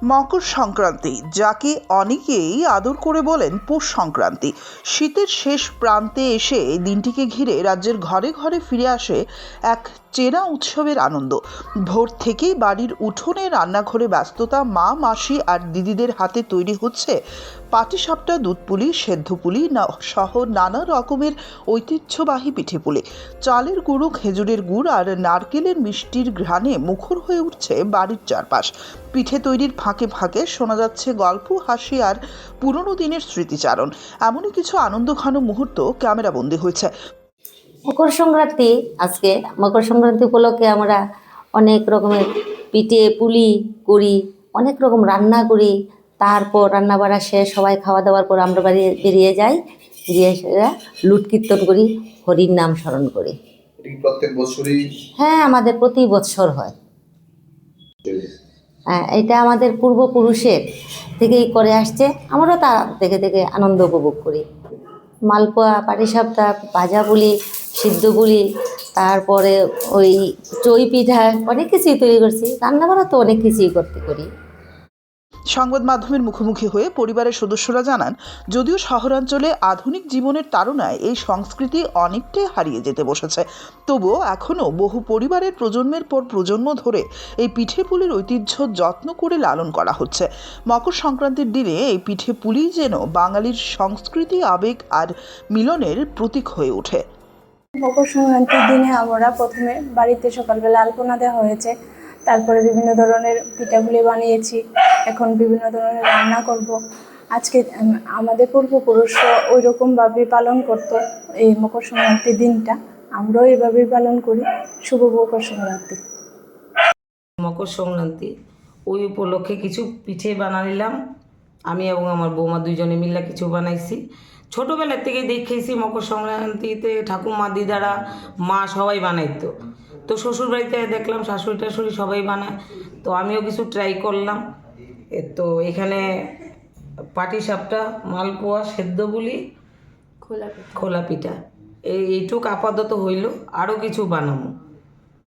মকর সংক্রান্তি, যাকে অনেকেই আদর করে বলেন পৌষ সংক্রান্তি, শীতের শেষ প্রান্তে এসে দিনটিকে ঘিরে রাজ্যের ঘরে ঘরে ফিরে আসে এক চেনা উৎসবের আনন্দ। ভোর থেকেই বাড়ির উঠোনে রান্নাঘরে ব্যস্ততা, মা, মাসি আর দিদিদের হাতে তৈরি হচ্ছে পাটিসাপটা, দুধপুলি, সেদ্ধ পুলি সহ নানা রকমের ঐতিহ্যবাহী পিঠেপুলি। চালের গুঁড়ো, খেজুরের গুড় আর নারকেলের মিষ্টির ঘ্রাণে মুখর হয়ে উঠছে বাড়ির চারপাশ। পিঠে তৈরির ফাঁকে ফাঁকে শোনা যাচ্ছে গল্প, হাসি আর পুরনো দিনের স্মৃতিচারণ। এমনই কিছু আনন্দঘন মুহূর্ত ক্যামেরাবন্দি হয়েছে। মকর সংক্রান্তি, আজকে মকর সংক্রান্তি উপলক্ষে আমরা অনেক রকমের পিঠে পুলি করি, অনেক রকম রান্না করি। তারপর রান্না বাড়া শেষ, সবাই খাওয়া দাওয়ার পর আমরা বেরিয়ে যাই, গিয়ে লুট কীর্তন করি, হরির নাম স্মরণ করি। প্রত্যেক বছরই হ্যাঁ, আমাদের প্রতি বৎসর হয়। হ্যাঁ, এটা আমাদের পূর্বপুরুষের থেকেই করে আসছে, আমরাও তা দেখে দেখে আনন্দ উপভোগ করি। মালপোয়া, পাটিসাপটা, ভাজা পুলি, সিদ্ধ পুলি, তারপরে ওই চই পিঠা, অনেক কিছুই তৈরি করছি। রান্না বান্না তো অনেক কিছুই করি। সংবাদ মাধ্যমের মুখোমুখি হয়ে পরিবারের সদস্যরা জানান, যদিও শহরাঞ্চলে আধুনিক জীবনের তাড়নায় এই সংস্কৃতি অনেকটাই হারিয়ে যেতে বসেছে, তবুও এখনও বহু পরিবারের প্রজন্মের পর প্রজন্ম ধরে এই পিঠে পুলির ঐতিহ্য যত্ন করে লালন করা হচ্ছে। মকর সংক্রান্তির দিনে এই পিঠে পুলি যেন বাঙালির সংস্কৃতি, আবেগ আর মিলনের প্রতীক হয়ে ওঠে। মকর সংক্রান্তির দিনে আমরা প্রথমে বাড়িতে সকালবেলা আলপনা দেওয়া হয়েছে, তারপরে বিভিন্ন ধরনের পিঠাগুলি বানিয়েছি, এখন বিভিন্ন ধরনের রান্না করব। আজকে আমাদের পূর্বপুরুষরা ওই রকমভাবে পালন করতো এই মকর সংক্রান্তির দিনটা, আমরাও এইভাবেই পালন করি। শুভ মকর সংক্রান্তি। মকর সংক্রান্তি ওই উপলক্ষে কিছু পিঠে বানাইলাম, আমি এবং আমার বৌমা দুইজনে মিলে কিছু বানাইছি। ছোটোবেলার থেকে দেখেছি মকর সংক্রান্তিতে ঠাকুমা, দিদারা, মা সবাই বানাইতো। তো শ্বশুরবাড়িতে দেখলাম শাশুড়ি টাশুড়ি সবাই বানায়, তো আমিও কিছু ট্রাই করলাম। তো এখানে পাটিসাপটা, মালপোয়া, সেদ্ধ পুলি, খোলা পিঠা এইটুক আপাতত হইল, আরও কিছু বানাবো।